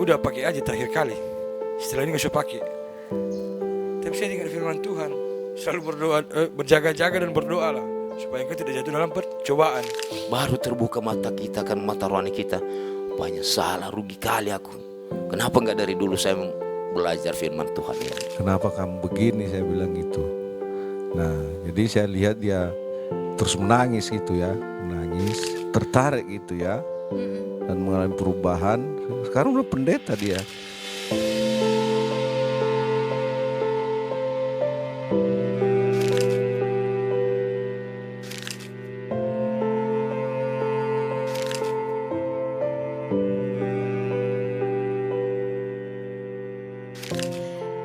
udah pakai aja terakhir kali. Setelah ini gak usah pakai. Tapi saya ingat firman Tuhan, selalu berdoa, berjaga-jaga dan berdoa lah, supaya engkau tidak jatuh dalam percobaan. Baru terbuka mata kita kan, mata rohani kita. Banyak salah, rugi kali aku. Kenapa nggak dari dulu saya belajar firman Tuhan ya? Kenapa kamu begini, saya bilang gitu. Nah, jadi saya lihat dia terus menangis gitu ya, menangis, tertarik gitu ya, dan mengalami perubahan. Sekarang udah pendeta dia.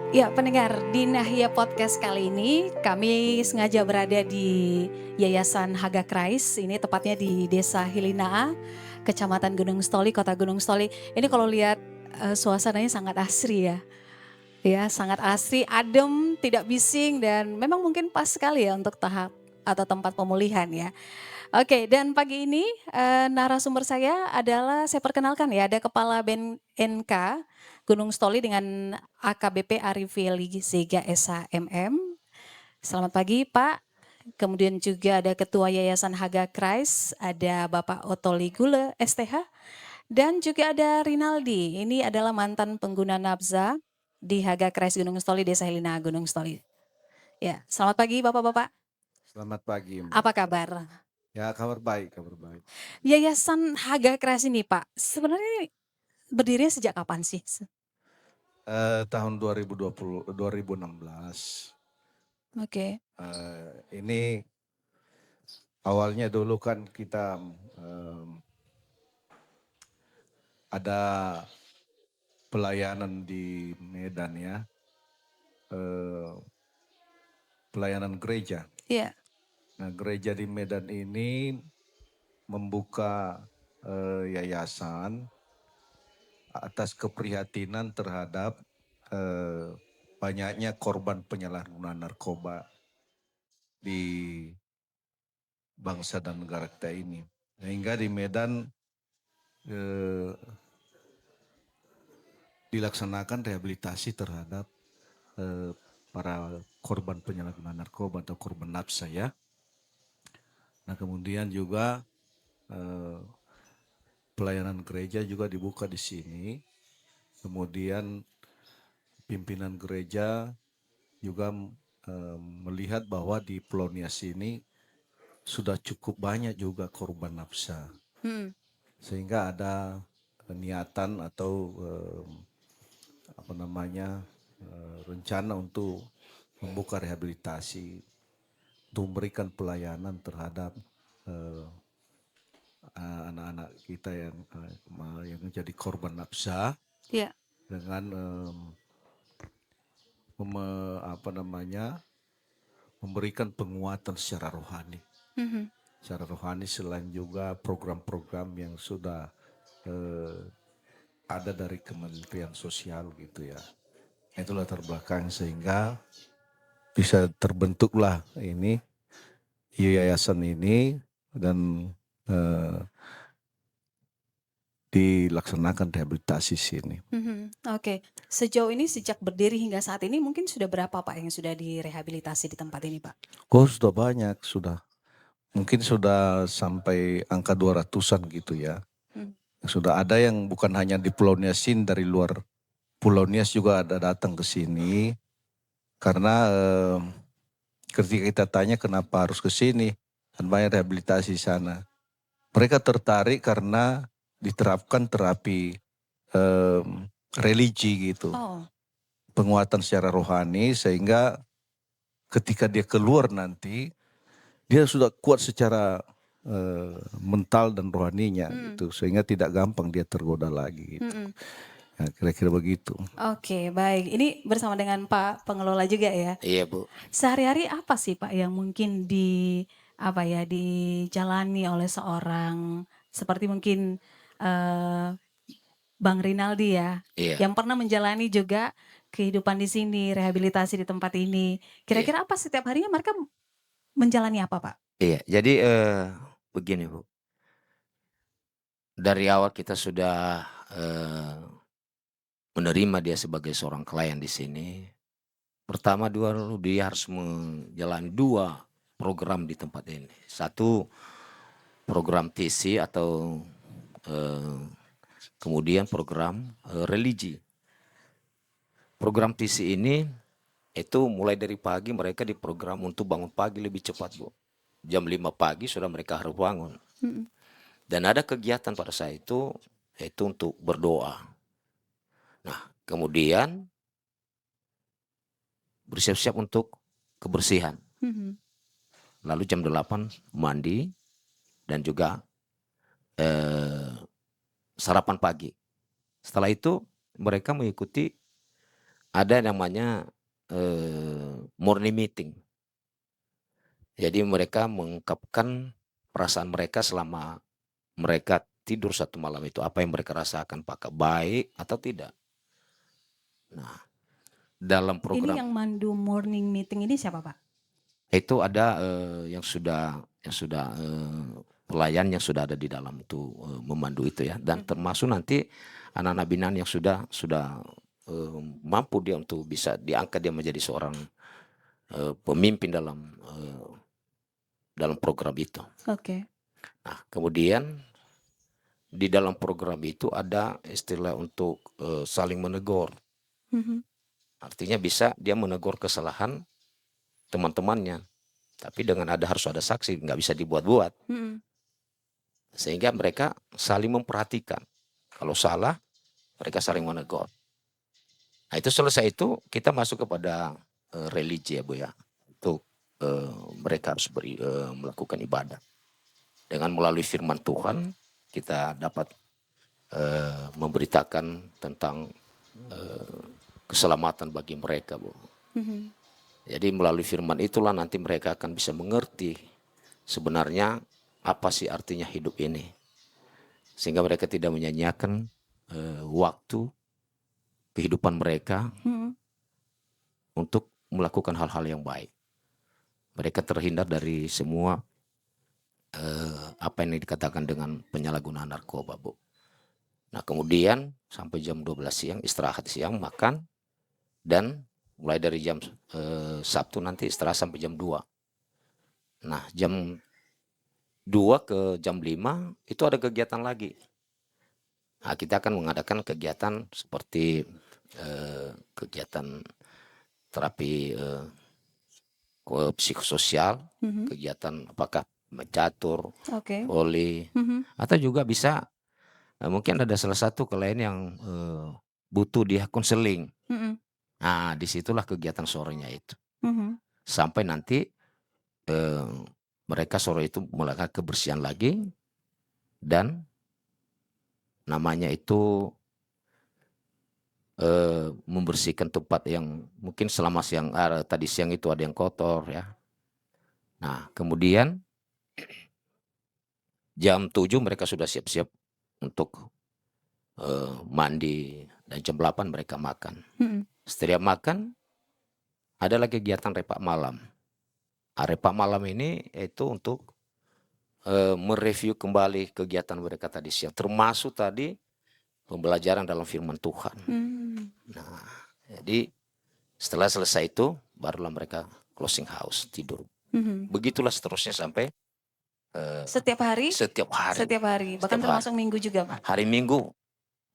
Ya, pendengar di Nahya Podcast kali ini kami sengaja berada di Yayasan Haga Christ. Ini tepatnya di Desa Hilinaa, Kecamatan Gunung Stoli, Kota Gunung Stoli. Ini kalau lihat suasananya sangat asri ya. Ya, sangat asri, adem, tidak bising dan memang mungkin pas sekali ya untuk tahap atau tempat pemulihan ya. Oke, dan pagi ini narasumber saya adalah, saya perkenalkan ya, ada Kepala BNK Gunung Stoli dengan AKBP Arifili Zega SHMM. Selamat pagi Pak. Kemudian juga ada Ketua Yayasan Haga Christ, ada Bapak Otoli Gule STH. Dan juga ada Rinaldi, ini adalah mantan pengguna nafza di Haga Christ Gunung Stoli, Desa Hilinaa Gunung Stoli. Ya, selamat pagi Bapak-Bapak. Selamat pagi, Mbak. Apa kabar? Ya, kabar baik, kabar baik. Yayasan Haga Christ ini Pak, sebenarnya berdirinya sejak kapan sih? Tahun 2016. Oke. Ini awalnya dulu kan kita ada pelayanan di Medan ya, pelayanan gereja. Iya. Nah, gereja di Medan ini membuka yayasan atas keprihatinan terhadap banyaknya korban penyalahgunaan narkoba di bangsa dan negara kita ini. Sehingga di Medan dilaksanakan rehabilitasi terhadap para korban penyalahgunaan narkoba atau korban nafsa ya. Nah, kemudian juga pelayanan gereja juga dibuka di sini. Kemudian pimpinan gereja juga melihat bahwa di Pulau Nias ini sudah cukup banyak juga korban nafsa. Sehingga ada niatan atau rencana untuk membuka rehabilitasi, untuk memberikan pelayanan terhadap anak-anak kita yang menjadi korban nafsa. Iya. Dengan memberikan penguatan secara rohani. Secara rohani selain juga program-program yang sudah ada dari Kementerian Sosial gitu ya. Itulah latar belakang sehingga bisa terbentuklah ini yayasan ini dan dilaksanakan rehabilitasi sini. Oke, sejauh ini sejak berdiri hingga saat ini mungkin sudah berapa Pak yang sudah direhabilitasi di tempat ini Pak? Oh, sudah banyak, sudah. Mungkin sudah sampai angka 200-an gitu ya. Sudah ada yang bukan hanya di Pulau Niasin, dari luar Pulau Nias juga ada datang ke sini. Karena ketika kita tanya kenapa harus ke sini, kan banyak rehabilitasi di sana. Mereka tertarik karena diterapkan terapi religi gitu. Penguatan secara rohani sehingga ketika dia keluar nanti, dia sudah kuat secara mental dan rohaninya gitu, sehingga tidak gampang dia tergoda lagi gitu. Nah, kira-kira begitu. Oke, baik. Ini bersama dengan Pak Pengelola juga ya. Iya Bu. Sehari-hari apa sih Pak yang mungkin dijalani oleh seorang seperti mungkin Bang Rinaldi ya, yang pernah menjalani juga kehidupan di sini, rehabilitasi di tempat ini. Kira-kira apa setiap harinya mereka menjalani apa Pak? Iya, jadi begini Bu. Dari awal kita sudah menerima dia sebagai seorang klien di sini, pertama dia harus menjalani 2 program di tempat ini. Satu program TC atau kemudian program religi. Program TC ini itu mulai dari pagi mereka diprogram untuk bangun pagi lebih cepat, Bu. Jam 5 pagi sudah mereka harus bangun. Dan ada kegiatan pada saat itu yaitu untuk berdoa. Nah, kemudian bersiap-siap untuk kebersihan. Lalu jam 8 mandi dan juga sarapan pagi. Setelah itu mereka mengikuti ada namanya morning meeting. Jadi mereka mengungkapkan perasaan mereka selama mereka tidur satu malam itu, apa yang mereka rasakan, apakah baik atau tidak. Nah, dalam Ini program yang mandu morning meeting ini siapa, Pak? itu ada yang sudah pelayan yang sudah ada di dalam itu memandu itu ya, dan termasuk nanti anak-anak binaan yang sudah mampu dia untuk bisa diangkat dia menjadi seorang pemimpin dalam program itu. Oke. Nah, kemudian di dalam program itu ada istilah untuk saling menegur. Artinya bisa dia menegur kesalahan teman-temannya, tapi dengan harus ada saksi, nggak bisa dibuat-buat. Sehingga mereka saling memperhatikan. Kalau salah, mereka saling menegur. Nah, itu selesai itu kita masuk kepada religi ya, Bu ya. Untuk mereka harus melakukan ibadah. Dengan melalui firman Tuhan, kita dapat memberitakan tentang keselamatan bagi mereka, Bu. Jadi melalui firman itulah nanti mereka akan bisa mengerti sebenarnya apa sih artinya hidup ini. Sehingga mereka tidak menyanyiakan waktu kehidupan mereka untuk melakukan hal-hal yang baik. Mereka terhindar dari semua apa yang dikatakan dengan penyalahgunaan narkoba, Bu. Nah, kemudian sampai jam 12 siang, istirahat siang, makan, dan mulai dari jam Sabtu nanti istirahat sampai jam 2. Nah, jam 2 ke jam 5 itu ada kegiatan lagi. Nah, kita akan mengadakan kegiatan seperti kegiatan terapi psikososial, kegiatan apakah catur, voli, atau juga bisa mungkin ada salah satu klien yang butuh dia konseling. Nah, disitulah kegiatan sorenya itu. Sampai nanti mereka sore itu melakukan kebersihan lagi, dan namanya itu membersihkan tempat yang mungkin selama tadi siang itu ada yang kotor ya. Nah, kemudian jam 7 mereka sudah siap-siap untuk mandi, dan jam 8 mereka makan. Setelah makan ada lagi kegiatan repak malam. Repak malam ini itu untuk mereview kembali kegiatan mereka tadi siang, termasuk tadi pembelajaran dalam firman Tuhan. Nah, jadi setelah selesai itu barulah mereka closing house, tidur. Begitulah seterusnya sampai Setiap hari? Setiap hari. Setiap hari, bahkan termasuk minggu juga, Pak? Hari Minggu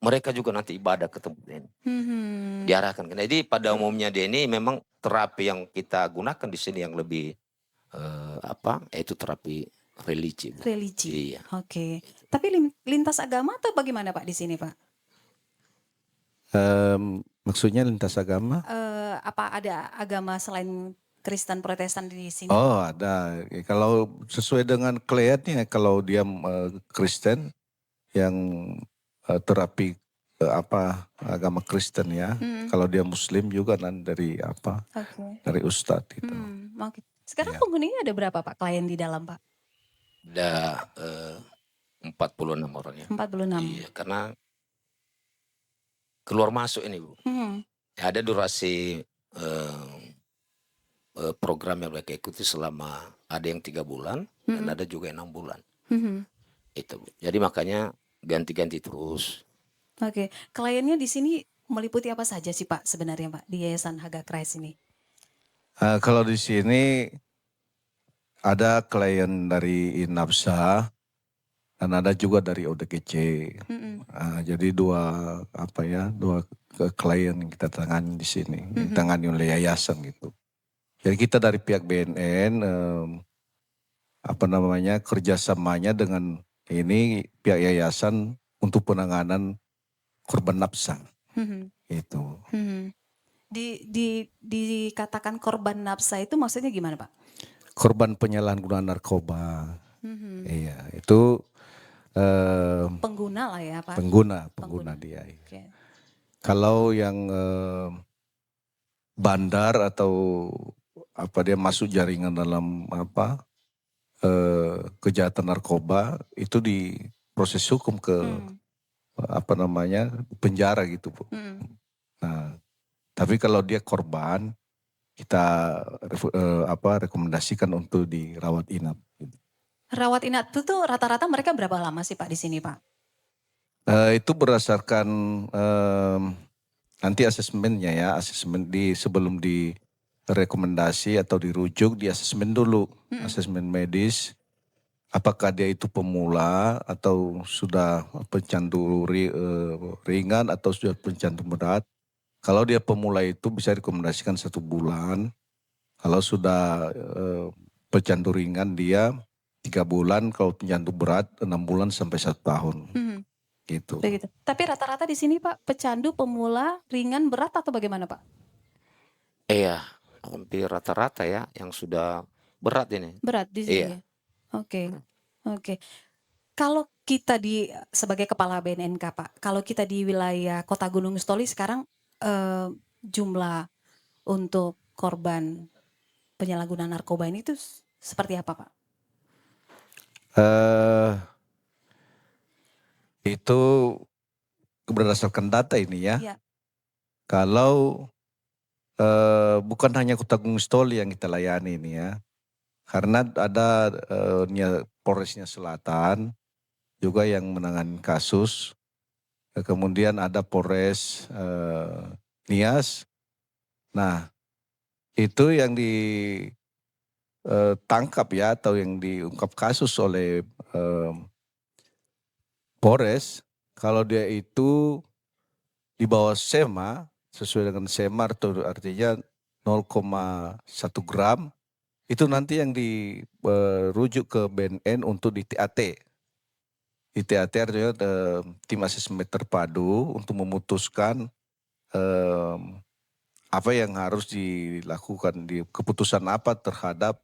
mereka juga nanti ibadah ke tempat ini. Diarahkan. Jadi pada umumnya dia ini memang terapi yang kita gunakan di sini yang lebih yaitu terapi religi. Religi. Iya. Oke. Tapi lintas agama atau bagaimana, Pak, di sini, Pak? Maksudnya lintas agama? Apa ada agama selain Kristen Protestan di sini? Oh, ada. Kalau sesuai dengan kliennya, kalau dia Kristen yang terapi agama Kristen ya. Kalau dia Muslim juga dari dari Ustadz itu. Oke. Sekarang penghuninya ada berapa, Pak, klien di dalam, Pak? Ada 46 orang ya. 46. Iya, karena keluar masuk ini, Bu. Ada durasi program yang mereka ikuti selama ada yang 3 bulan dan ada juga yang 6 bulan. Itu, Bu. Jadi makanya ganti-ganti terus. Oke, kliennya di sini meliputi apa saja sih Pak sebenarnya Pak di Yayasan Haga Christ ini? Kalau di sini ada klien dari Inapsa dan ada juga dari ODGC. Jadi dua klien yang kita tangani di sini, yang tangani oleh yayasan gitu. Jadi kita dari pihak BNN kerjasamanya dengan ini pihak yayasan untuk penanganan korban nafsa. Itu. Dikatakan korban nafsa itu maksudnya gimana Pak? Korban penyalahgunaan narkoba. Iya, itu Pengguna lah ya Pak. pengguna dia. Okay. Kalau yang bandar atau dia masuk jaringan dalam kejahatan narkoba itu di proses hukum ke penjara gitu Bu. Nah, tapi kalau dia korban kita rekomendasikan untuk dirawat inap. Rawat inap itu tuh rata-rata mereka berapa lama sih Pak di sini Pak? Itu berdasarkan nanti asesmennya ya, asesmen sebelum direkomendasi atau dirujuk di asesmen dulu, asesmen medis. Apakah dia itu pemula atau sudah pencandu ringan atau sudah pencandu berat. Kalau dia pemula itu bisa rekomendasikan 1 bulan. Kalau sudah pencandu ringan dia 3 bulan, kalau pencandu berat 6 bulan sampai 1 tahun. Gitu. Begitu. Tapi rata-rata di sini Pak pecandu pemula ringan berat atau bagaimana Pak? Iya, hampir rata-rata ya yang sudah berat ini. Berat di sini. Iya. Oke. Kalau kita sebagai kepala BNNK Pak, kalau kita di wilayah Kota Gunung Sitoli sekarang jumlah untuk korban penyalahgunaan narkoba ini itu seperti apa Pak? Itu berdasarkan data ini ya. Iya. Kalau bukan hanya Kota Gunung Sitoli yang kita layani ini ya. Karena ada Polresnya Selatan juga yang menangani kasus. Kemudian ada Polres Nias. Nah, itu yang ditangkap ya atau yang diungkap kasus oleh Polres. Kalau dia itu di bawah SEMA, sesuai dengan SEMA artinya 0,1 gram, itu nanti yang dirujuk ke BNN untuk di TAT. Di TAT artinya tim asesmen terpadu untuk memutuskan apa yang harus dilakukan, keputusan apa terhadap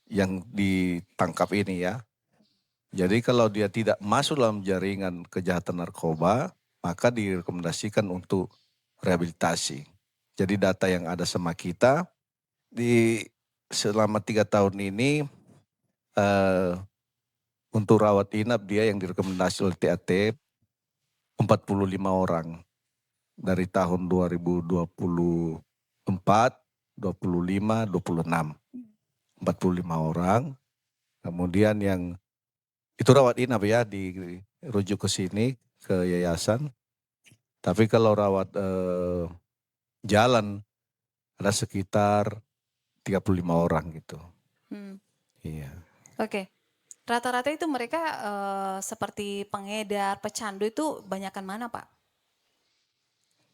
yang ditangkap ini ya. Jadi kalau dia tidak masuk dalam jaringan kejahatan narkoba, maka direkomendasikan untuk rehabilitasi. Jadi data yang ada sama kita, selama 3 tahun ini untuk rawat inap dia yang direkomendasi oleh TAT 45 orang. Dari tahun 2024, 25, 26. 45 orang. Kemudian yang itu rawat inap ya, dirujuk ke sini, ke yayasan. Tapi kalau rawat jalan ada sekitar 35 orang gitu. Iya. Oke. Rata-rata itu mereka seperti pengedar, pecandu itu banyakan mana Pak?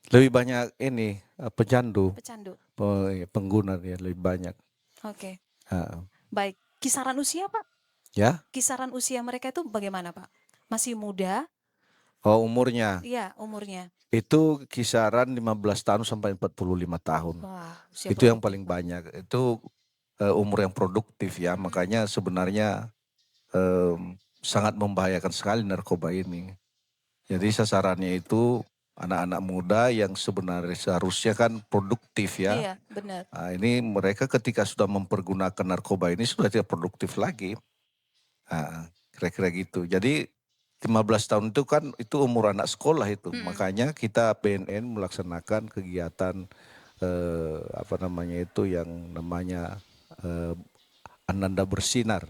Lebih banyak ini pecandu. Pecandu. Pengguna ya lebih banyak. Oke. Baik. Kisaran usia Pak? Ya. Kisaran usia mereka itu bagaimana Pak? Masih muda? Oh umurnya? Iya umurnya. Itu kisaran 15 tahun sampai 45 tahun. Wah, itu yang paling banyak. Itu umur yang produktif ya. Makanya sebenarnya sangat membahayakan sekali narkoba ini. Jadi sasarannya itu anak-anak muda yang sebenarnya seharusnya kan produktif ya. Iya benar. Nah, ini mereka ketika sudah mempergunakan narkoba ini sudah tidak produktif lagi. Nah, kira-kira gitu. Jadi 15 tahun itu kan itu umur anak sekolah itu. Makanya kita BNN melaksanakan kegiatan yang namanya Ananda Bersinar.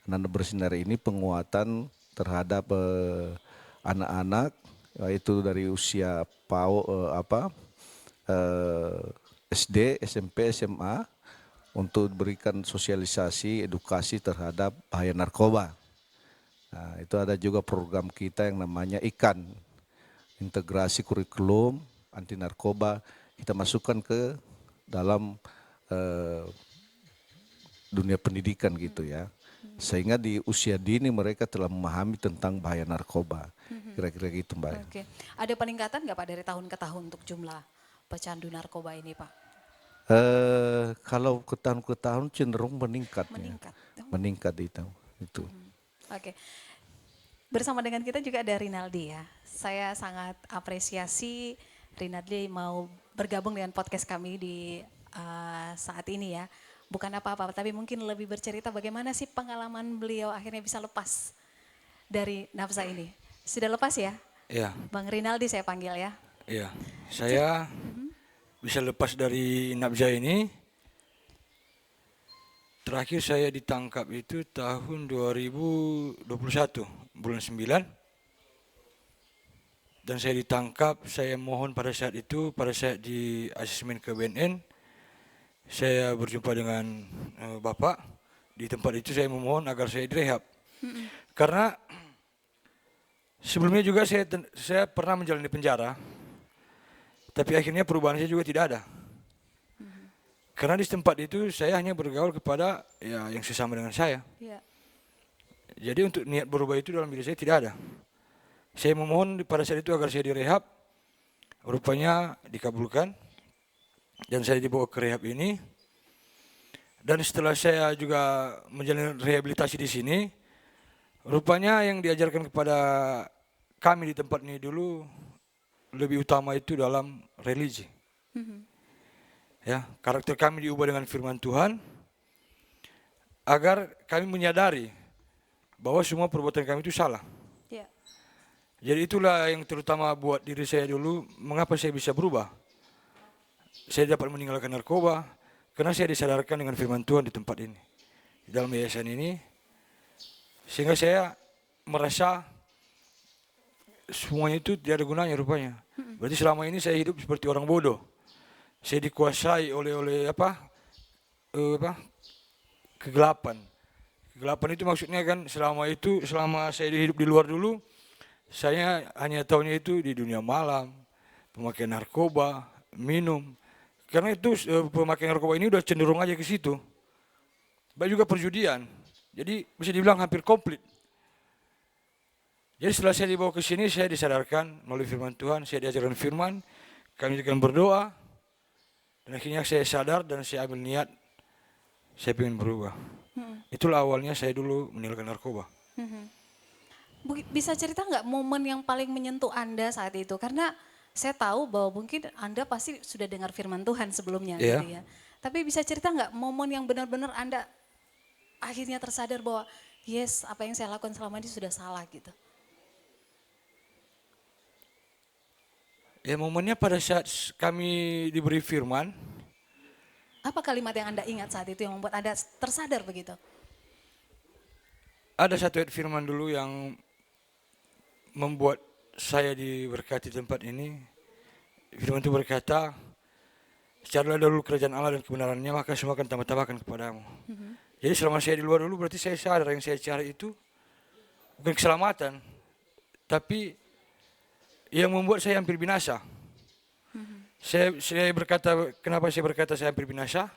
Ananda Bersinar ini penguatan terhadap anak-anak yaitu dari usia SD, SMP, SMA untuk berikan sosialisasi, edukasi terhadap bahaya narkoba. Nah, itu ada juga program kita yang namanya IKAN, integrasi kurikulum anti narkoba, kita masukkan ke dalam dunia pendidikan gitu ya. Sehingga di usia dini mereka telah memahami tentang bahaya narkoba. Kira-kira gitu Mbak. Oke. Ada peningkatan nggak Pak dari tahun ke tahun untuk jumlah pecandu narkoba ini Pak? Kalau ke tahun cenderung meningkat. Meningkat. Ya. Meningkat itu. Oke. Bersama dengan kita juga ada Rinaldi ya. Saya sangat apresiasi Rinaldi mau bergabung dengan podcast kami di saat ini ya. Bukan apa-apa, tapi mungkin lebih bercerita bagaimana sih pengalaman beliau akhirnya bisa lepas dari nafsa ini. Sudah lepas ya? Iya, Bang Rinaldi saya panggil ya. iya. Saya bisa lepas dari nafza ini. Terakhir saya ditangkap itu tahun 2021, bulan 9. Dan saya ditangkap, saya mohon pada saat itu, pada saat di asesmen ke BNN, saya berjumpa dengan Bapak. Di tempat itu saya memohon agar saya direhab. Karena sebelumnya juga saya pernah menjalani penjara, tapi akhirnya perubahan saya juga tidak ada. Karena di tempat itu saya hanya bergaul kepada ya yang sesama dengan saya. Ya. Jadi untuk niat berubah itu dalam diri saya tidak ada. Saya memohon pada saat itu agar saya direhab. Rupanya dikabulkan. Dan saya dibawa ke rehab ini. Dan setelah saya juga menjalani rehabilitasi di sini, rupanya yang diajarkan kepada kami di tempat ini dulu lebih utama itu dalam religi. Ya, karakter kami diubah dengan firman Tuhan agar kami menyadari bahwa semua perbuatan kami itu salah. Ya. Jadi itulah yang terutama buat diri saya dulu, mengapa saya bisa berubah. Saya dapat meninggalkan narkoba karena saya disadarkan dengan firman Tuhan di tempat ini, di dalam yayasan ini, sehingga saya merasa semuanya itu tidak ada gunanya rupanya. Berarti selama ini saya hidup seperti orang bodoh. Saya dikuasai oleh kegelapan. Kegelapan itu maksudnya kan selama saya hidup di luar dulu, saya hanya tahunya itu di dunia malam, pemakaian narkoba, minum. Karena itu pemakaian narkoba ini udah cenderung aja ke situ. Baik juga perjudian. Jadi bisa dibilang hampir komplit. Jadi setelah saya dibawa ke sini, saya disadarkan melalui firman Tuhan, saya diajarkan firman, kami akan berdoa, dan akhirnya saya sadar dan saya ambil niat, saya ingin berubah. Itulah awalnya saya dulu meninggalkan narkoba. Bisa cerita nggak momen yang paling menyentuh Anda saat itu? Karena saya tahu bahwa mungkin Anda pasti sudah dengar firman Tuhan sebelumnya gitu ya. Tapi bisa cerita nggak momen yang benar-benar Anda akhirnya tersadar bahwa yes, apa yang saya lakukan selama ini sudah salah gitu. Ya momennya pada saat kami diberi firman. Apa kalimat yang Anda ingat saat itu yang membuat Anda tersadar begitu? Ada satu ayat firman dulu yang membuat saya diberkati tempat ini. Firman itu berkata, carilah dahulu kerajaan Allah dan kebenarannya, maka semua akan tambah-tambahkan kepadamu. Jadi selama saya di luar dulu berarti saya sadar yang saya cari itu bukan keselamatan, tapi yang membuat saya hampir binasa. Saya berkata, kenapa saya berkata saya hampir binasa?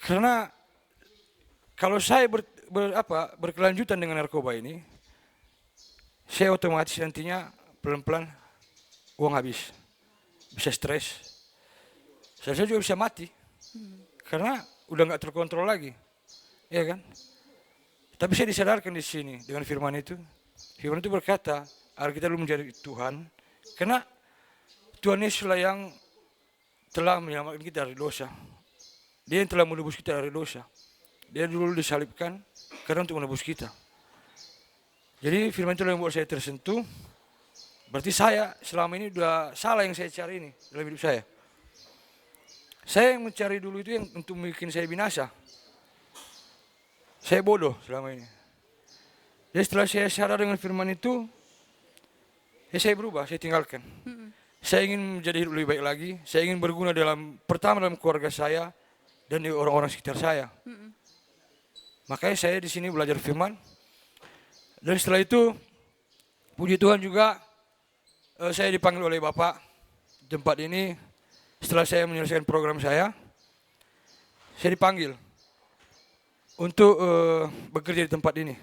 Karena kalau saya berkelanjutan dengan narkoba ini, saya otomatis nantinya pelan-pelan uang habis, bisa stres, saya juga bisa mati, karena udah nggak terkontrol lagi, ya kan? Tapi saya disadarkan di sini dengan firman itu. Firman itu berkata, agar kita dulu mencari Tuhan, karena Tuhan Yesuslah yang telah menyelamatkan kita dari dosa. Dia yang telah menebus kita dari dosa. Dia dulu disalibkan karena untuk menebus kita. Jadi firman itu yang membuat saya tersentuh. Berarti saya selama ini sudah salah yang saya cari ini dalam hidup saya. Saya yang mencari dulu itu yang untuk bikin saya binasa. Saya bodoh selama ini. Jadi setelah saya sadar dengan firman itu, Ya saya berubah, saya tinggalkan. Saya ingin menjadi hidup lebih baik lagi. Saya ingin berguna pertama dalam keluarga saya dan di orang-orang sekitar saya. Makanya saya di sini belajar firman. Dan setelah itu, puji Tuhan juga saya dipanggil oleh Bapak di tempat ini. Setelah saya menyelesaikan program saya dipanggil untuk bekerja di tempat ini.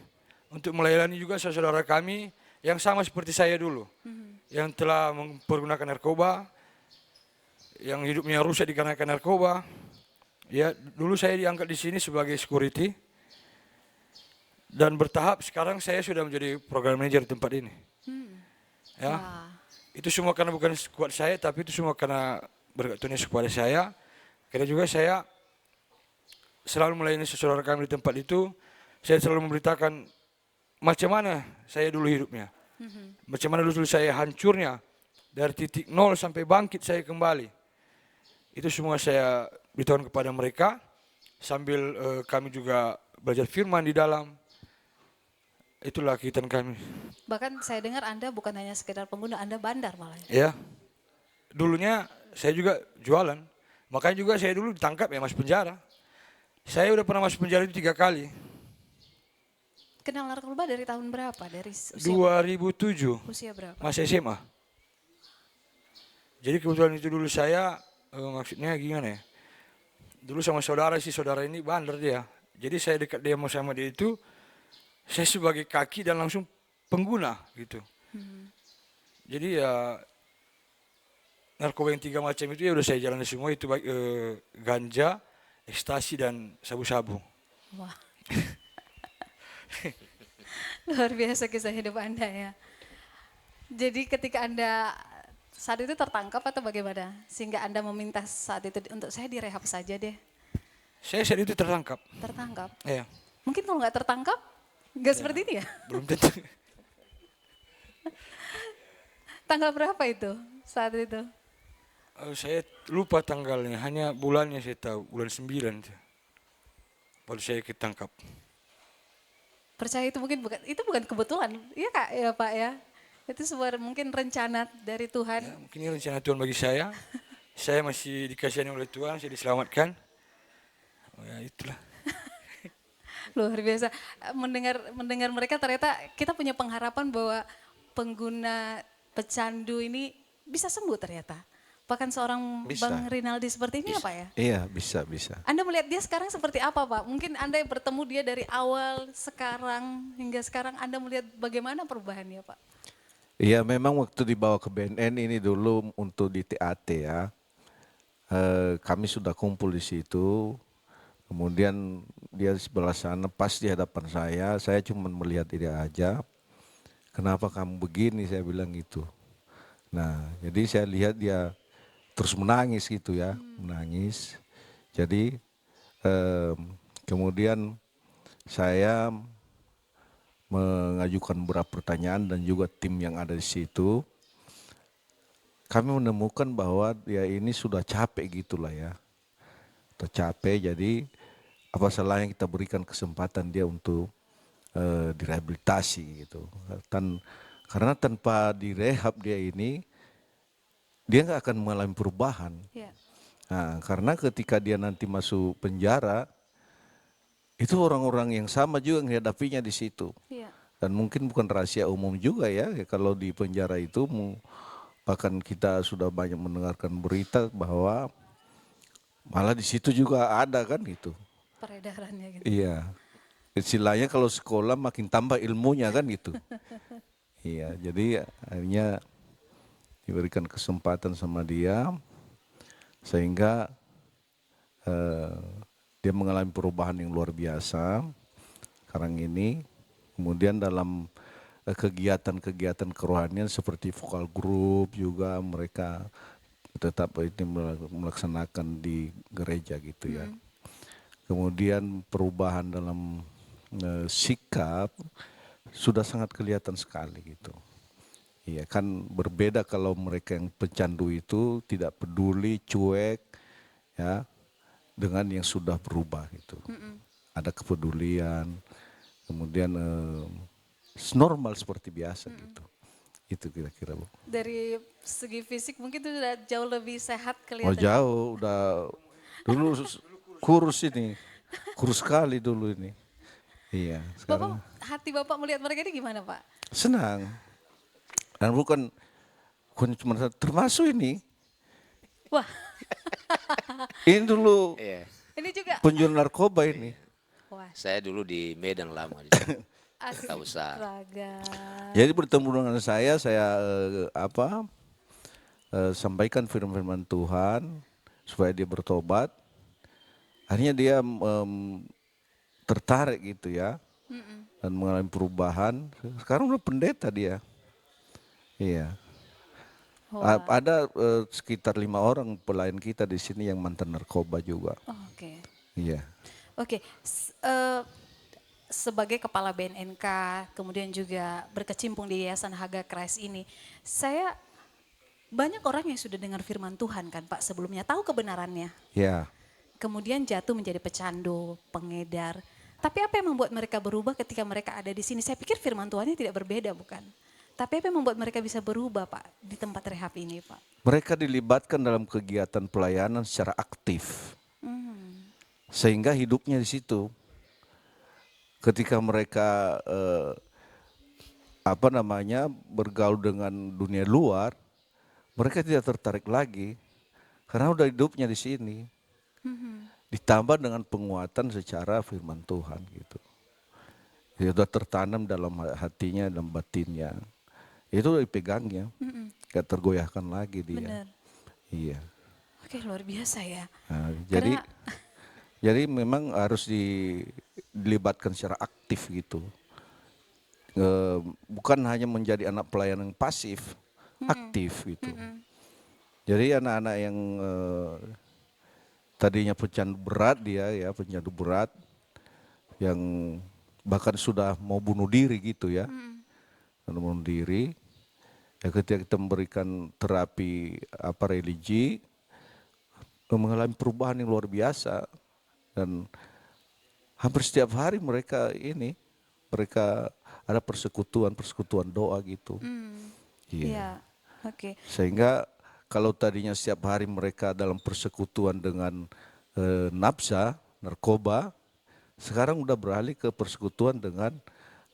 Untuk melayani juga saudara kami yang sama seperti saya dulu. Yang telah mempergunakan narkoba, yang hidupnya rusak dikarenakan narkoba. Ya, dulu saya diangkat di sini sebagai security. Dan bertahap sekarang saya sudah menjadi program manager di tempat ini. Ya. Itu semua karena bukan kuat saya, tapi itu semua karena berkat Tuhan Yesus kepada saya. Karena juga saya selalu melayani saudara kami di tempat itu. Saya selalu memberitakan macam mana saya dulu hidupnya. Macam mana dulu saya hancurnya. Dari titik nol sampai bangkit saya kembali. Itu semua saya beritahu kepada mereka. Sambil kami juga belajar firman di dalam. Itulah kegiatan kami. Bahkan saya dengar Anda bukan hanya sekedar pengguna, Anda bandar malah. Ya, dulunya saya juga jualan. Makanya juga saya dulu ditangkap ya masuk penjara. Saya udah pernah masuk penjara itu 3 kali. Kenal narkoba dari tahun berapa? Dari usia 2007, usia berapa? masih SMA. Jadi kebetulan itu dulu saya, maksudnya gimana ya. Dulu sama saudara ini bandar dia. Jadi saya dekat dia sama dia itu, saya sebagai kaki dan langsung pengguna gitu. Jadi ya narkoba yang 3 macam itu ya udah saya jalani semua, itu baik ganja, ekstasi dan sabu-sabu. Wah. Luar biasa kisah hidup Anda ya. Jadi ketika Anda saat itu tertangkap atau bagaimana? Sehingga Anda meminta saat itu untuk saya direhab saja deh. Saya saat itu tertangkap. Tertangkap. Ya, Mungkin kalau nggak tertangkap, nggak seperti ini ya? belum tentu. Tanggal berapa itu saat itu? Saya lupa tanggalnya, hanya bulannya saya tahu, bulan 9 baru saya ketangkap. Percaya itu mungkin bukan kebetulan, iya Kak, ya Pak ya. Itu sebuah mungkin rencana dari Tuhan. Ya, mungkin ini rencana Tuhan bagi saya. Saya masih dikasihani oleh Tuhan, saya diselamatkan. Oh ya itulah. Luar biasa. Mendengar mereka ternyata kita punya pengharapan bahwa pengguna pecandu ini bisa sembuh ternyata. Bahkan seorang Bisa. Bang Rinaldi seperti ini ya Pak ya? Iya, bisa. Anda melihat dia sekarang seperti apa Pak? Mungkin Anda yang bertemu dia dari awal sekarang hingga sekarang Anda melihat bagaimana perubahannya Pak? Iya, memang waktu dibawa ke BNN ini dulu untuk di TAT ya. Kami sudah kumpul di situ. Kemudian dia di sebelah sana pas di hadapan saya cuma melihat dia aja. Kenapa kamu begini? Saya bilang gitu. Nah, jadi saya lihat dia terus menangis gitu ya, menangis. Jadi kemudian saya mengajukan beberapa pertanyaan dan juga tim yang ada di situ. Kami menemukan bahwa dia ini sudah capek gitulah ya. Sudah capek, jadi apa salahnya kita berikan kesempatan dia untuk direhabilitasi gitu. Karena tanpa direhab dia ini, dia nggak akan mengalami perubahan. Ya. Nah, karena ketika dia nanti masuk penjara, itu orang-orang yang sama juga menghadapinya di situ. Iya. Dan mungkin bukan rahasia umum juga ya, kalau di penjara itu bahkan kita sudah banyak mendengarkan berita bahwa malah di situ juga ada kan gitu. Peredarannya gitu. Iya. Istilahnya kalau sekolah makin tambah ilmunya kan gitu. Iya, jadi akhirnya diberikan kesempatan sama dia sehingga dia mengalami perubahan yang luar biasa sekarang ini. Kemudian dalam kegiatan-kegiatan kerohanian seperti vokal group juga mereka tetap ini melaksanakan di gereja gitu ya. Kemudian perubahan dalam sikap sudah sangat kelihatan sekali gitu. Iya kan, berbeda kalau mereka yang pecandu itu tidak peduli, cuek ya, dengan yang sudah berubah gitu. Ada kepedulian, kemudian normal seperti biasa gitu. Itu kira-kira Bu. Dari segi fisik mungkin itu sudah jauh lebih sehat Oh kelihatan. jauh, udah dulu kurus ini, kurus sekali dulu ini. Iya, Bapak, sekarang hati Bapak melihat mereka ini gimana Pak? senang. Dan bukan cuma termasuk ini. Wah, Ini dulu Iya. ini juga. penjual narkoba ini. Wah, Saya dulu di Medan lama di sana. Tahu sah. astaga. Jadi bertemu dengan saya sampaikan firman-firman Tuhan supaya dia bertobat. Akhirnya dia tertarik gitu ya dan mengalami perubahan. Sekarang udah pendeta dia. Iya. Wah, Ada sekitar 5 orang pelayan kita di sini yang mantan narkoba juga. oh, oke. Iya. Oke, sebagai kepala BNNK, kemudian juga berkecimpung di Yayasan Haga Christ ini, saya banyak orang yang sudah dengar firman Tuhan kan Pak sebelumnya, tahu kebenarannya. Ya. Kemudian jatuh menjadi pecandu, pengedar. Tapi apa yang membuat mereka berubah ketika mereka ada di sini? Saya pikir firman Tuhannya tidak berbeda bukan? Tapi apa yang membuat mereka bisa berubah Pak di tempat rehab ini Pak? Mereka dilibatkan dalam kegiatan pelayanan secara aktif. Sehingga hidupnya di situ. Ketika mereka bergaul dengan dunia luar, mereka tidak tertarik lagi karena udah hidupnya di sini. Ditambah dengan penguatan secara firman Tuhan gitu. Dia sudah tertanam dalam hatinya, dalam batinnya. Itu udah dipegangnya. Gak tergoyahkan lagi dia. Benar. Iya. Oke, luar biasa ya. Nah, Karena jadi memang harus dilibatkan secara aktif gitu. Bukan hanya menjadi anak pelayanan pasif, aktif gitu. Jadi anak-anak yang tadinya pecandu berat pecandu berat yang bahkan sudah mau bunuh diri gitu ya. Bunuh diri. Ya ketika kita memberikan terapi religi, mengalami perubahan yang luar biasa dan hampir setiap hari mereka ada persekutuan doa gitu. iya, oke. Sehingga kalau tadinya setiap hari mereka dalam persekutuan dengan nafsa, narkoba, sekarang udah beralih ke persekutuan dengan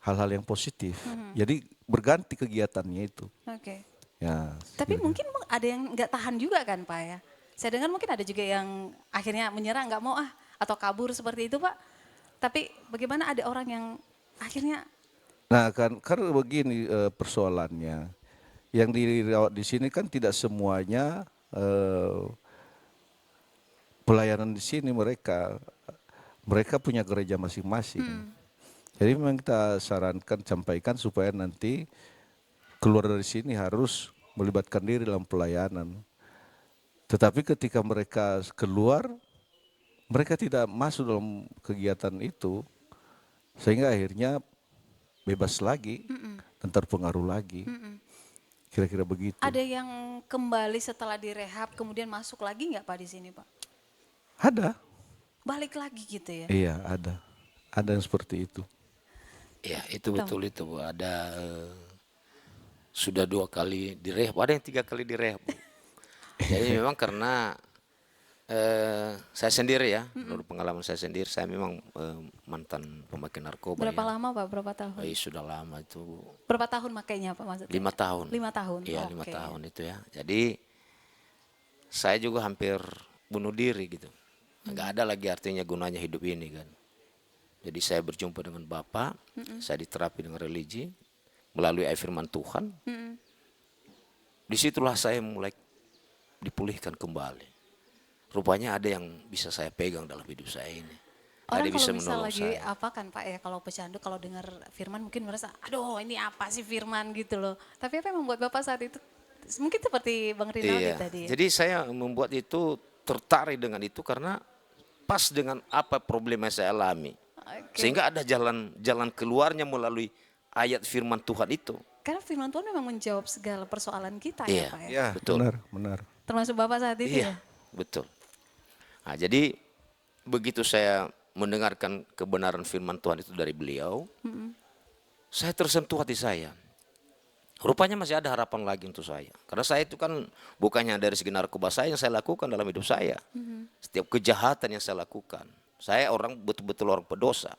hal-hal yang positif. Jadi berganti kegiatannya itu. Oke. Ya. Tapi mungkin ada yang nggak tahan juga kan Pak ya? Saya dengar mungkin ada juga yang akhirnya menyerah nggak mau atau kabur seperti itu Pak. Tapi bagaimana ada orang yang akhirnya Nah karena begini persoalannya, yang dirawat di sini kan tidak semuanya pelayanan di sini mereka punya gereja masing-masing. Jadi memang kita sampaikan supaya nanti keluar dari sini harus melibatkan diri dalam pelayanan. Tetapi ketika mereka keluar, mereka tidak masuk dalam kegiatan itu, sehingga akhirnya bebas lagi dan terpengaruh lagi. Kira-kira begitu. ada yang kembali setelah direhab kemudian masuk lagi nggak Pak di sini Pak? Ada. Balik lagi gitu ya? Iya ada. Ada yang seperti itu. Ya itu betul itu Bu. Ada sudah 2 kali direhab, ada yang 3 kali direhab. Jadi memang karena saya sendiri ya, menurut pengalaman saya sendiri, saya memang mantan pemakai narkoba. Berapa ya. lama Pak? Berapa tahun? Sudah lama itu Bu. Berapa tahun makainya Pak maksudnya? 5 tahun. 5 tahun. Iya, Oke. 5 tahun itu ya. Jadi saya juga hampir bunuh diri gitu. Nggak ada lagi artinya gunanya hidup ini kan. Jadi saya berjumpa dengan Bapak, saya diterapi dengan religi melalui air firman Tuhan. Disitulah saya mulai dipulihkan kembali. Rupanya ada yang bisa saya pegang dalam hidup saya ini. Orang Ada kalau bisa misal menolong lagi saya. apa kan Pak ya, kalau pecandu kalau dengar firman mungkin merasa, aduh ini apa sih firman gitu loh. Tapi apa yang membuat Bapak saat itu, mungkin seperti Bang Rinaldi Iya. tadi ya. Jadi saya membuat itu tertarik dengan itu karena pas dengan apa problem yang saya alami. Oke. Sehingga ada jalan keluarnya melalui ayat firman Tuhan itu. Karena firman Tuhan memang menjawab segala persoalan kita Iya. ya Pak ya. Ya Betul. benar. Termasuk Bapak saat itu Iya, ya. betul. Nah, jadi begitu saya mendengarkan kebenaran firman Tuhan itu dari beliau, saya tersentuh hati saya. Rupanya masih ada harapan lagi untuk saya. Karena saya itu kan bukannya dari segi narkoba saya yang saya lakukan dalam hidup saya. Setiap kejahatan yang saya lakukan. Saya orang betul-betul orang pedosa.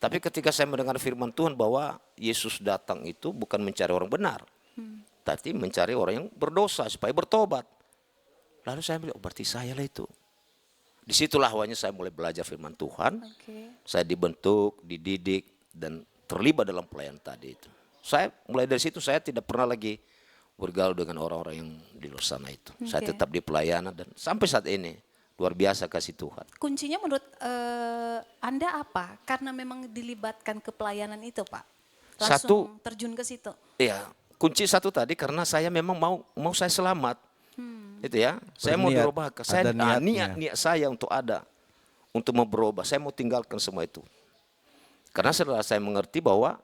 Tapi ketika saya mendengar firman Tuhan bahwa Yesus datang itu bukan mencari orang benar. Tapi mencari orang yang berdosa supaya bertobat. Lalu saya bilang, oh, berarti saya lah itu. Disitulah awalnya saya mulai belajar firman Tuhan. Saya dibentuk, dididik, dan terlibat dalam pelayanan tadi itu. Saya mulai dari situ saya tidak pernah lagi bergaul dengan orang-orang yang di luar sana itu. Saya tetap di pelayanan dan sampai saat ini luar biasa kasih Tuhan. Kuncinya menurut Anda apa? Karena memang dilibatkan ke pelayanan itu, Pak. Langsung terjun ke situ. Iya, kunci satu tadi karena saya memang mau saya selamat. Itu ya, saya mau Berniat, dirubah. Saya ada niat saya untuk mau berubah. Saya mau tinggalkan semua itu. Karena setelah saya mengerti bahwa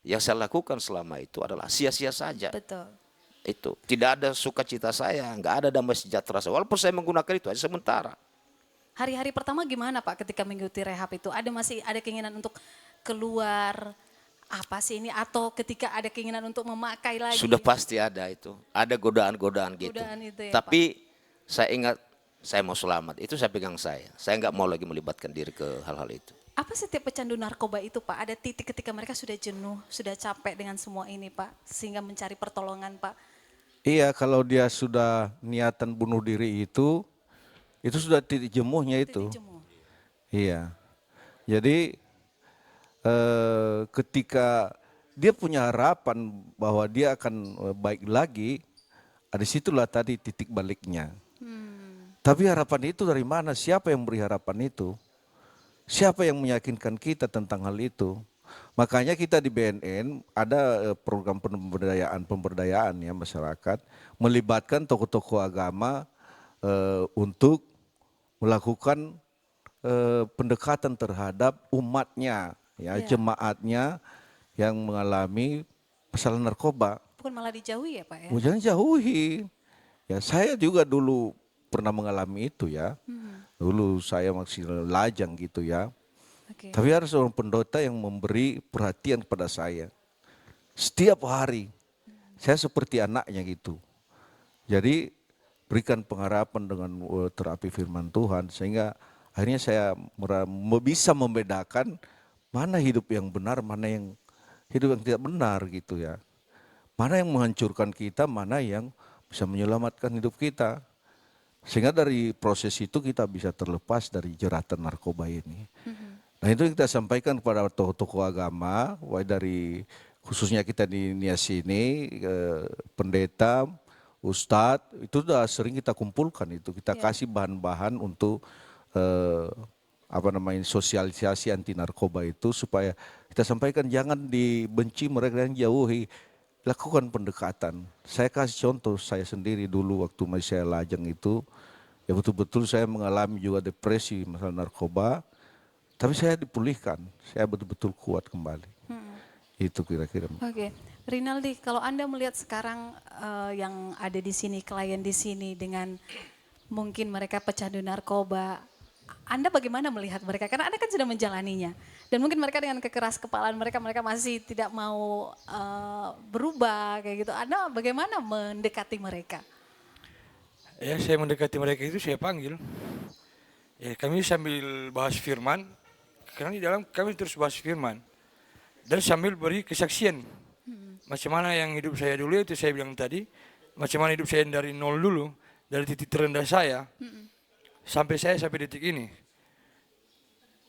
yang saya lakukan selama itu adalah sia-sia saja. Betul. Itu tidak ada sukacita saya, nggak ada damai sejahtera saya. Walaupun saya menggunakan itu hanya sementara. Hari-hari pertama gimana Pak ketika mengikuti rehab itu? Masih ada keinginan untuk keluar apa sih ini? Atau ketika ada keinginan untuk memakai lagi? Sudah pasti ada itu. Ada godaan-godaan gitu. Godaan itu ya, Tapi saya ingat saya mau selamat. Itu saya pegang saya. Saya nggak mau lagi melibatkan diri ke hal-hal itu. Apa setiap pecandu narkoba itu Pak? Ada titik ketika mereka sudah jenuh, sudah capek dengan semua ini Pak, sehingga mencari pertolongan Pak. Iya, kalau dia sudah niatan bunuh diri itu sudah titik jemuhnya itu. Titik jenuh. Iya. Jadi ketika dia punya harapan bahwa dia akan baik lagi, di situlah tadi titik baliknya. Tapi harapan itu dari mana? Siapa yang beri harapan itu? Siapa yang meyakinkan kita tentang hal itu? Makanya kita di BNN ada program pemberdayaan ya masyarakat, melibatkan tokoh-tokoh agama untuk melakukan pendekatan terhadap umatnya, ya, jemaatnya yang mengalami masalah narkoba. Bukan malah dijauhi ya Pak ya? Jangan jauhi. Ya, saya juga dulu pernah mengalami itu ya. Dulu saya masih lajang gitu ya. Tapi harus seorang pendeta yang memberi perhatian kepada saya. Setiap hari. Saya seperti anaknya gitu. Jadi berikan pengharapan dengan terapi firman Tuhan. Sehingga akhirnya saya bisa membedakan mana hidup yang benar, mana yang hidup yang tidak benar gitu ya. Mana yang menghancurkan kita, mana yang bisa menyelamatkan hidup kita. Sehingga dari proses itu kita bisa terlepas dari jeratan narkoba ini. Nah itu kita sampaikan kepada tokoh-tokoh agama, dari khususnya kita di Nias ini, pendeta, ustadz, itu sudah sering kita kumpulkan itu. Kita kasih bahan-bahan untuk sosialisasi anti narkoba itu supaya kita sampaikan jangan dibenci mereka yang jauhi. Lakukan pendekatan. Saya kasih contoh saya sendiri dulu waktu masih saya lajang itu, ya betul-betul saya mengalami juga depresi masalah narkoba, tapi saya dipulihkan, saya betul-betul kuat kembali. Itu kira-kira. Oke, Rinaldi, kalau Anda melihat sekarang yang ada di sini, klien di sini dengan mungkin mereka pecandu narkoba, Anda bagaimana melihat mereka? Karena Anda kan sudah menjalaninya. Dan mungkin mereka dengan kekeras kepalaan mereka masih tidak mau berubah kayak gitu. Anda bagaimana mendekati mereka? Ya, saya mendekati mereka itu saya panggil. Ya, kami sambil bahas firman, karena di dalam kami terus bahas firman. Dan sambil beri kesaksian. Macam mana yang hidup saya dulu itu saya bilang tadi, macam mana hidup saya dari nol dulu, dari titik terendah saya, sampai detik ini.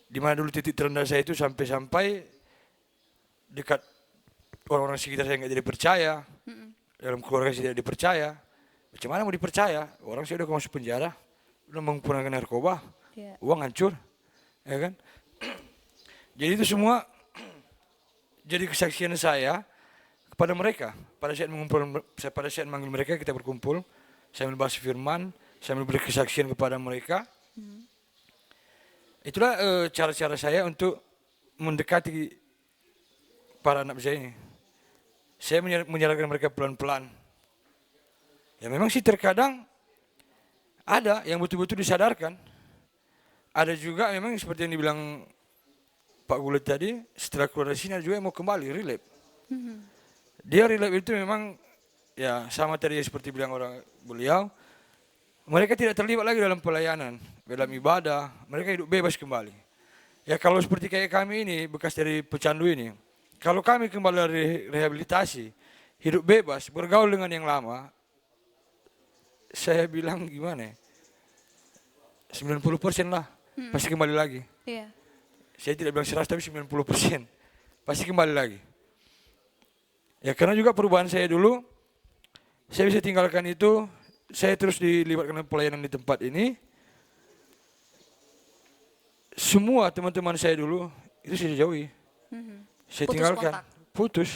Di mana dulu titik terendah saya itu sampai dekat orang-orang sekitar saya nggak jadi percaya, dalam keluarga saya tidak dipercaya. Macam mana mau dipercaya? Orang saya udah masuk penjara, udah menggunakan narkoba, uang hancur, ya kan? Jadi itu semua jadi kesaksian saya kepada mereka. Pada saat manggil mereka kita berkumpul, saya membahas firman, saya memberi kesaksian kepada mereka. Itulah cara-cara saya untuk mendekati para anak saya ini. Saya menyarankan mereka pelan-pelan. Ya memang sih terkadang ada yang betul-betul disadarkan. Ada juga memang seperti yang dibilang Pak Gulet tadi, setelah keluar dari sini ada juga yang mau kembali, relapse. Dia rehab itu memang ya sama tadi seperti bilang beliau, mereka tidak terlibat lagi dalam pelayanan, dalam ibadah, mereka hidup bebas kembali. Ya kalau seperti kayak kami ini, bekas dari pecandu ini, kalau kami kembali dari rehabilitasi, hidup bebas, bergaul dengan yang lama, saya bilang gimana ya, 90% lah, pasti kembali lagi. Iya. Saya tidak bilang 100 tapi 90%, pasti kembali lagi. Ya karena juga perubahan saya dulu, saya bisa tinggalkan itu, saya terus dilibatkan pelayanan di tempat ini. Semua teman-teman saya dulu itu saya jauhi, saya Putus tinggalkan, kontak. putus.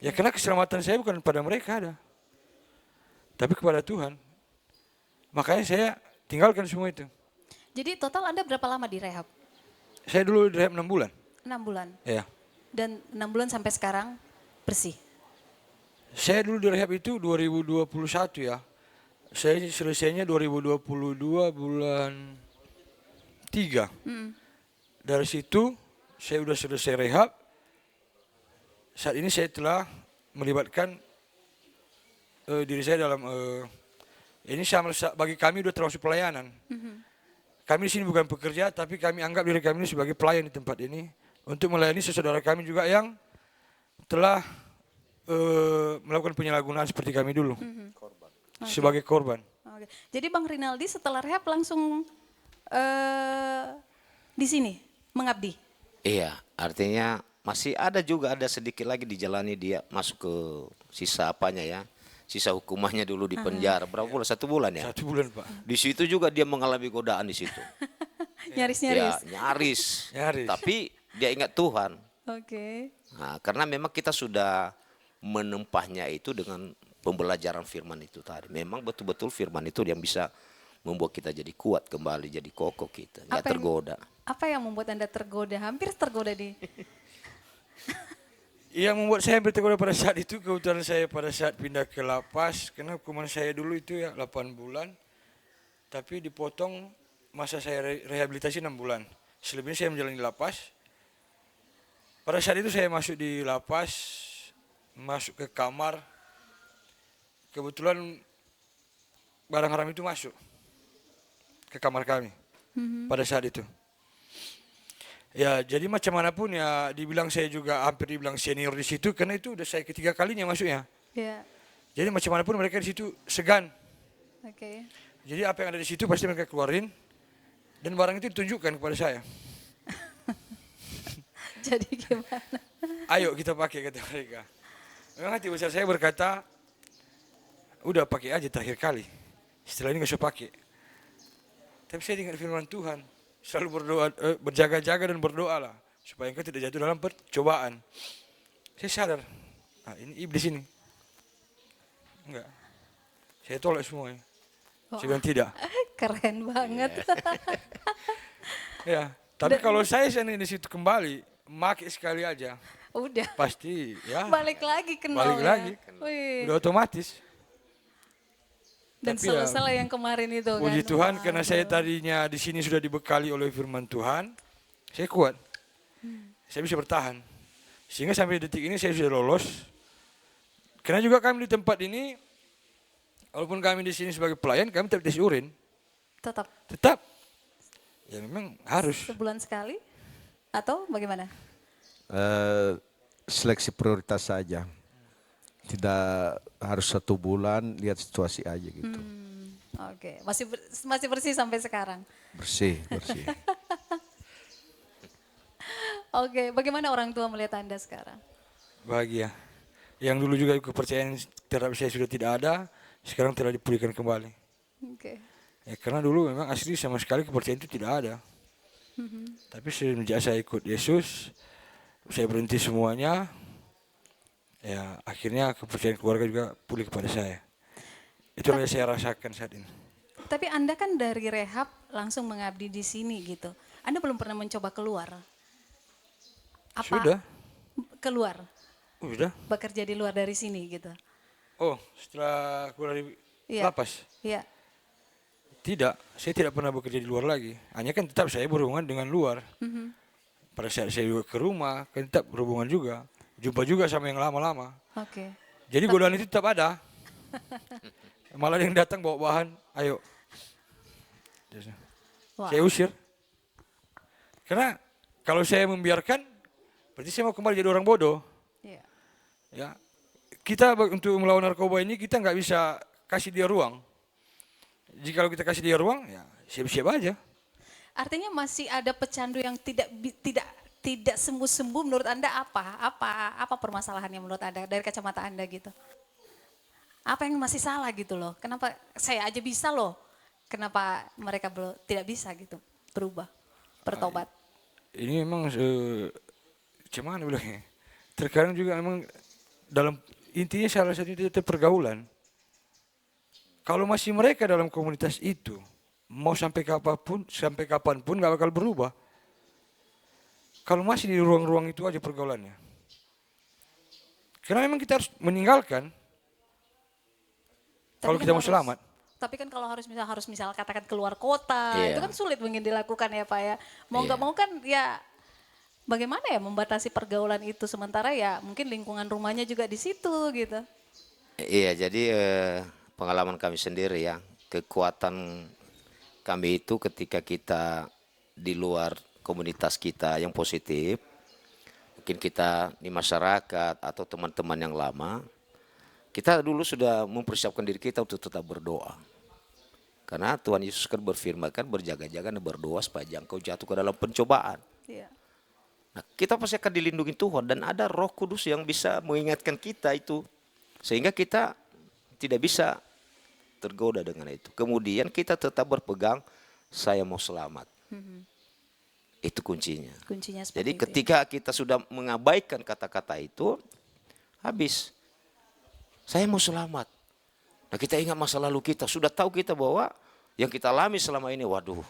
Ya karena keselamatan saya bukan pada mereka ada, tapi kepada Tuhan. Makanya saya tinggalkan semua itu. Jadi total Anda berapa lama di rehab? Saya dulu di rehab 6 bulan. 6 bulan. Ya. Dan 6 bulan sampai sekarang bersih. Saya dulu di rehab itu 2021 ya. Saya selesainya 2022 bulan 3. Dari situ saya sudah selesai rehab. Saat ini saya telah melibatkan diri saya dalam ini bagi kami sudah termasuk pelayanan. Kami di sini bukan pekerja, tapi kami anggap diri kami ini sebagai pelayan di tempat ini untuk melayani saudara kami juga yang telah melakukan penyalahgunaan seperti kami dulu, sebagai korban. Oke. Jadi Bang Rinaldi setelah rehab langsung di sini mengabdi. Iya, artinya masih ada juga, ada sedikit lagi dijalani, dia masuk ke sisa apanya ya, sisa hukumannya dulu di penjara berapa bulan, 1 bulan ya. 1 bulan Pak. Di situ juga dia mengalami godaan di situ. Nyaris-nyaris. Ya, nyaris. Nyaris. Tapi dia ingat Tuhan. Oke. Nah, karena memang kita sudah menempahnya itu dengan pembelajaran firman itu tadi. Memang betul-betul firman itu yang bisa membuat kita jadi kuat kembali, jadi kokoh kita, nggak tergoda. Apa yang membuat Anda tergoda? Hampir tergoda di. Yang membuat saya bertegoda pada saat itu, kebetulan saya pada saat pindah ke lapas, karena hukuman saya dulu itu ya 8 bulan, tapi dipotong masa saya rehabilitasi 6 bulan. Selebihnya saya menjalani lapas. Pada saat itu saya masuk di lapas, masuk ke kamar, kebetulan barang haram itu masuk ke kamar kami pada saat itu. Ya jadi macam manapun ya, dibilang saya juga hampir dibilang senior di situ, karena itu udah saya ketiga kalinya masuknya. Ya. Jadi macam manapun mereka di situ segan. Oke. Jadi apa yang ada di situ pasti mereka keluarin, dan barang itu ditunjukkan kepada saya. Jadi gimana? Ayo kita pakai, kata mereka. Memang hati besar saya berkata, udah pakai aja terakhir kali. Setelah ini nggak usah pakai. Tapi saya ingat firman Tuhan, selalu berdoa, berjaga-jaga dan berdoa lah, supaya engkau tidak jatuh dalam percobaan. Saya sadar, ini iblis ini. Enggak. Saya tolak semuanya. Saya bilang tidak. Keren banget. Ya, tapi kalau saya di situ kembali, make sekali aja, Udah. pasti ya Balik lagi kenal balik ya. lagi. Wih. Udah otomatis. Dan Tapi ya, selesai yang kemarin itu kan. Puji Tuhan, Wah. karena saya tadinya di sini sudah dibekali oleh firman Tuhan, saya kuat. Saya bisa bertahan. Sehingga sampai detik ini saya sudah lolos. Karena juga kami di tempat ini, walaupun kami di sini sebagai pelayan, kami tetap tes urin. Tetap Tetap. Ya memang harus. sebulan sekali atau bagaimana? Seleksi prioritas saja. Tidak harus 1 bulan, lihat situasi aja gitu. Oke, masih bersih sampai sekarang. Bersih, bersih. Oke, bagaimana orang tua melihat Anda sekarang? Bahagia. Yang dulu juga kepercayaan terhadap saya sudah tidak ada, sekarang telah dipulihkan kembali. Oke. Ya, karena dulu memang asli sama sekali kepercayaan itu tidak ada. Tapi semenjak saya ikut Yesus, saya berhenti semuanya. Ya, akhirnya kepercayaan keluarga juga pulih kepada saya. Itu yang saya rasakan saat ini. Tapi Anda kan dari rehab langsung mengabdi di sini gitu. Anda belum pernah mencoba keluar? Apa? Sudah. Keluar, Sudah. bekerja di luar dari sini gitu. Oh, setelah keluar dari Iya. lapas. Iya. Tidak, saya tidak pernah bekerja di luar lagi. Hanya kan tetap saya berhubungan dengan luar. Pada saat saya juga ke rumah, kan tetap berhubungan juga. jumpa juga sama yang lama-lama. Oke. Jadi godaan itu tetap ada. Malah yang datang bawa bahan, ayo. Wah. Saya usir. Karena kalau saya membiarkan, berarti saya mau kembali jadi orang bodoh. Iya. Ya, kita untuk melawan narkoba ini kita nggak bisa kasih dia ruang. Jika kita kasih dia ruang, ya siap-siap aja. Artinya masih ada pecandu yang tidak sembuh-sembuh menurut Anda apa permasalahannya menurut Anda dari kacamata Anda gitu? Apa yang masih salah gitu loh? Kenapa saya aja bisa loh? Kenapa mereka belum tidak bisa gitu berubah, bertobat? Ini memang gimana bilangnya? Terkadang juga memang dalam intinya salah satunya itu pergaulan. Kalau masih mereka dalam komunitas itu, mau sampai kapanpun nggak bakal berubah. Kalau masih di ruang-ruang itu aja pergaulannya. Karena memang kita harus meninggalkan. Kalau kita mau selamat. Tapi kan kalau harus misal katakan keluar kota, Iya. itu kan sulit mungkin dilakukan ya Pak ya. Mau nggak mau kan ya bagaimana ya membatasi pergaulan itu sementara ya mungkin lingkungan rumahnya juga di situ gitu. Iya, jadi pengalaman kami sendiri ya, kekuatan kami itu ketika kita di luar komunitas kita yang positif, mungkin kita di masyarakat atau teman-teman yang lama, kita dulu sudah mempersiapkan diri kita untuk tetap berdoa. Karena Tuhan Yesus kan berfirman kan berjaga-jaga dan berdoa supaya jangan kau jatuh ke dalam pencobaan. Iya. Nah, kita pasti akan dilindungi Tuhan dan ada Roh Kudus yang bisa mengingatkan kita itu. Sehingga kita tidak bisa tergoda dengan itu. Kemudian kita tetap berpegang, saya mau selamat. Itu kuncinya. Kuncinya seperti Jadi itu. ketika kita sudah mengabaikan kata-kata itu, habis. Saya mau selamat. Nah, kita ingat masa lalu kita, sudah tahu kita bahwa yang kita alami selama ini, waduh,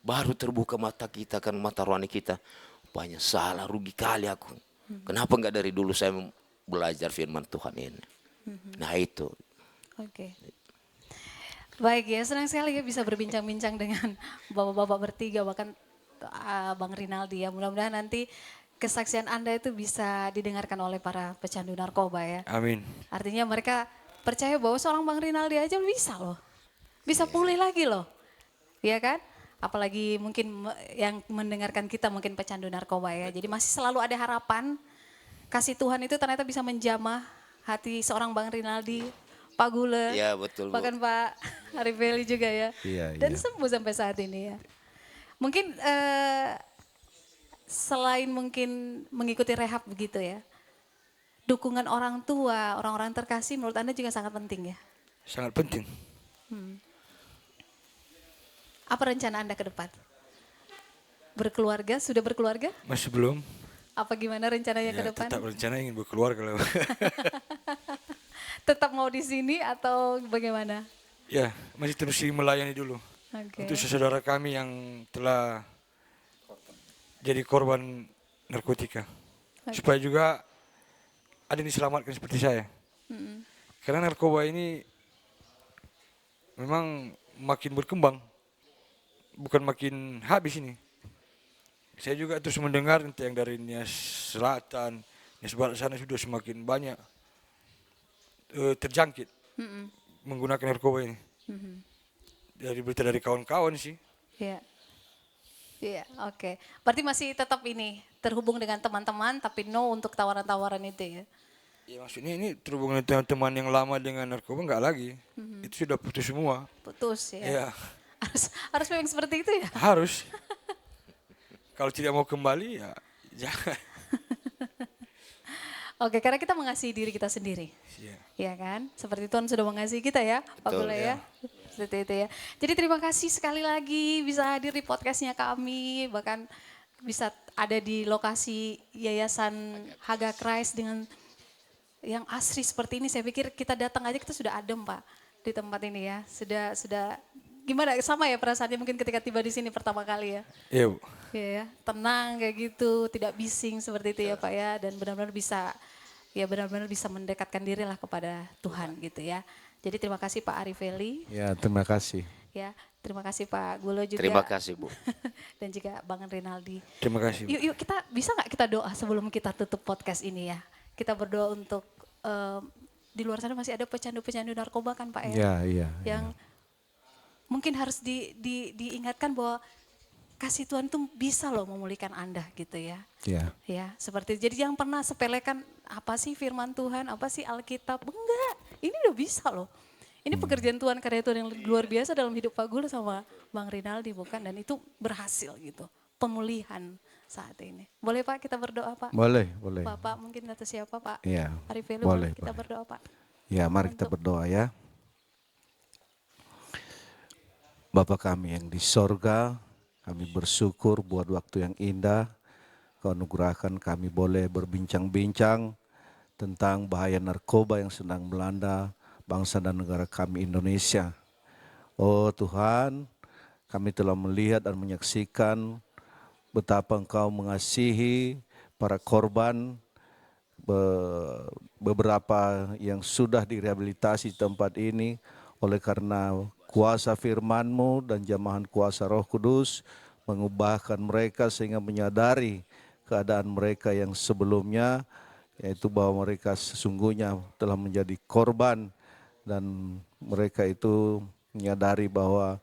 baru terbuka mata kita kan, mata rohani kita. Banyak salah, rugi kali aku. Kenapa enggak dari dulu saya belajar firman Tuhan ini. Nah itu. Oke. Baik ya, senang sekali ya bisa berbincang-bincang dengan bapak-bapak bertiga, bahkan Bang Rinaldi ya. Mudah-mudahan nanti kesaksian Anda itu bisa didengarkan oleh para pecandu narkoba ya. Amin. Artinya mereka percaya bahwa seorang Bang Rinaldi aja bisa loh. Bisa pulih lagi loh. Iya kan? Apalagi mungkin yang mendengarkan kita mungkin pecandu narkoba ya. Jadi masih selalu ada harapan. Kasih Tuhan itu ternyata bisa menjamah hati seorang Bang Rinaldi, Pak Gule, Iya betul Bu. bahkan Pak Arifeli juga ya. Iya, Dan iya. sembuh sampai saat ini ya. Mungkin selain mungkin mengikuti rehab begitu ya. Dukungan orang tua, orang-orang terkasih menurut Anda juga sangat penting ya. Sangat penting. Apa rencana Anda ke depan? Berkeluarga, sudah berkeluarga? Masih belum. Apa gimana rencananya ke Ya, depan? tetap rencana ingin berkeluarga. Tetap mau di sini atau bagaimana? Ya, masih terus melayani dulu. Oke. Untuk saudara kami yang telah jadi korban narkotika. Supaya juga ada yang diselamatkan seperti saya. Karena narkoba ini memang makin berkembang. Bukan makin habis ini. Saya juga terus mendengar yang dari Nias Selatan, Nias Barat sana sudah semakin banyak terjangkit menggunakan narkoba ini. Dari berita dari kawan-kawan sih. Iya. Iya, oke. Berarti masih tetap ini terhubung dengan teman-teman tapi no untuk tawaran-tawaran itu ya. Ya maksudnya ini terhubung dengan teman yang lama dengan narkoba enggak lagi. Itu sudah putus semua. Putus ya. Ya, Harus memang seperti itu ya. harus. Kalau tidak mau kembali ya jangan. Oke, karena kita mengasihi diri kita sendiri. Iya. Ya kan? Seperti Tuhan sudah mengasihi kita ya, Pak Betul, Gule ya. Seperti itu ya. Jadi terima kasih sekali lagi bisa hadir di podcastnya kami, bahkan bisa ada di lokasi Yayasan Haga Christ dengan yang asri seperti ini. Saya pikir kita datang aja kita sudah adem Pak di tempat ini ya. Sudah gimana sama ya perasaannya mungkin ketika tiba di sini pertama kali ya. Iya, Bu. Iya ya, tenang kayak gitu, tidak bising seperti itu ya Pak ya, dan benar-benar bisa mendekatkan diri lah kepada Tuhan gitu ya. Jadi terima kasih Pak Arifeli. Ya, terima kasih. Ya, terima kasih Pak Gulo juga. Terima kasih Bu. Dan juga Bang Rinaldi. Terima kasih. Bu. Yuk kita bisa nggak kita doa sebelum kita tutup podcast ini ya? Kita berdoa untuk di luar sana masih ada pecandu-pecandu narkoba kan Pak ya? Iya. Yang mungkin harus diingatkan bahwa kasih Tuhan tuh bisa loh memulihkan Anda gitu ya. Iya. Ya, seperti jadi yang pernah sepelekan apa sih firman Tuhan, apa sih Alkitab? Enggak, ini udah bisa loh. Ini pekerjaan Tuhan, karya Tuhan yang luar biasa dalam hidup Pak Gul sama Bang Rinaldi bukan, dan itu berhasil gitu. Pemulihan saat ini. Boleh Pak kita berdoa Pak? Boleh. Bapak mungkin atau siapa Pak? Iya. Arifelu, Boleh. kita berdoa Pak. Ya, mari kita berdoa ya. Bapa kami yang di sorga, kami bersyukur buat waktu yang indah. Kau anugerahkan kami boleh berbincang-bincang tentang bahaya narkoba yang sedang melanda bangsa dan negara kami Indonesia. Oh Tuhan, kami telah melihat dan menyaksikan betapa Engkau mengasihi para korban, beberapa yang sudah direhabilitasi di tempat ini oleh karena kuasa firman-Mu dan jamahan kuasa Roh Kudus mengubahkan mereka sehingga menyadari keadaan mereka yang sebelumnya, yaitu bahwa mereka sesungguhnya telah menjadi korban dan mereka itu menyadari bahwa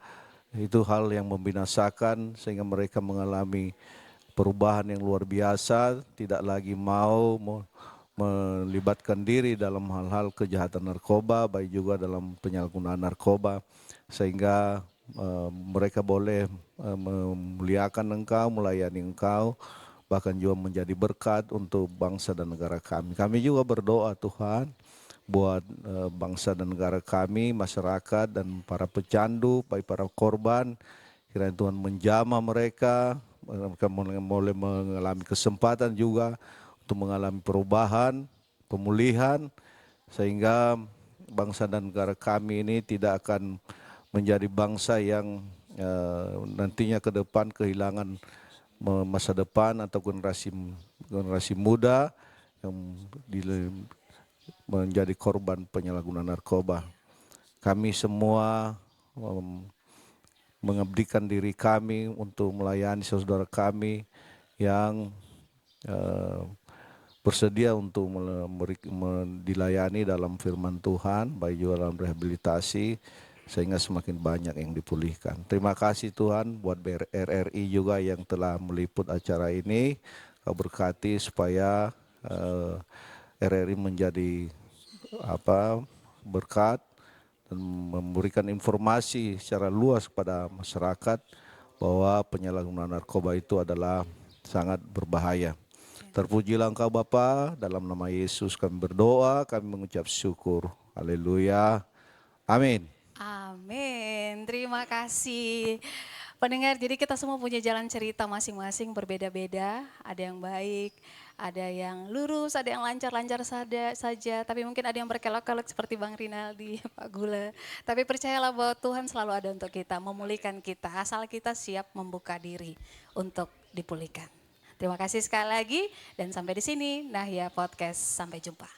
itu hal yang membinasakan sehingga mereka mengalami perubahan yang luar biasa, tidak lagi mau melibatkan diri dalam hal-hal kejahatan narkoba, baik juga dalam penyalahgunaan narkoba, sehingga mereka boleh memuliakan Engkau, melayani Engkau, bahkan juga menjadi berkat untuk bangsa dan negara kami. Kami juga berdoa Tuhan buat bangsa dan negara kami, masyarakat dan para pecandu, baik para korban, kiranya Tuhan menjamah mereka boleh mengalami kesempatan juga untuk mengalami perubahan, pemulihan, sehingga bangsa dan negara kami ini tidak akan menjadi bangsa yang nantinya ke depan kehilangan masa depan atau generasi muda yang menjadi korban penyalahgunaan narkoba. Kami semua mengabdikan diri kami untuk melayani saudara kami yang bersedia untuk dilayani dalam firman Tuhan, baik juga dalam rehabilitasi, sehingga semakin banyak yang dipulihkan. Terima kasih Tuhan buat RRI juga yang telah meliput acara ini. Kau berkati supaya RRI menjadi berkat dan memberikan informasi secara luas kepada masyarakat bahwa penyalahgunaan narkoba itu adalah sangat berbahaya. Terpujilah Engkau Bapa, dalam nama Yesus kami berdoa, kami mengucap syukur. Haleluya. Amin. Amin, terima kasih. Pendengar, jadi kita semua punya jalan cerita masing-masing berbeda-beda. Ada yang baik, ada yang lurus, ada yang lancar-lancar saja. Tapi mungkin ada yang berkelok-kelok seperti Bang Rinaldi, Pak Gula. Tapi percayalah bahwa Tuhan selalu ada untuk kita, memulihkan kita. Asal kita siap membuka diri untuk dipulihkan. Terima kasih sekali lagi dan sampai di sini Nahya Podcast. Sampai jumpa.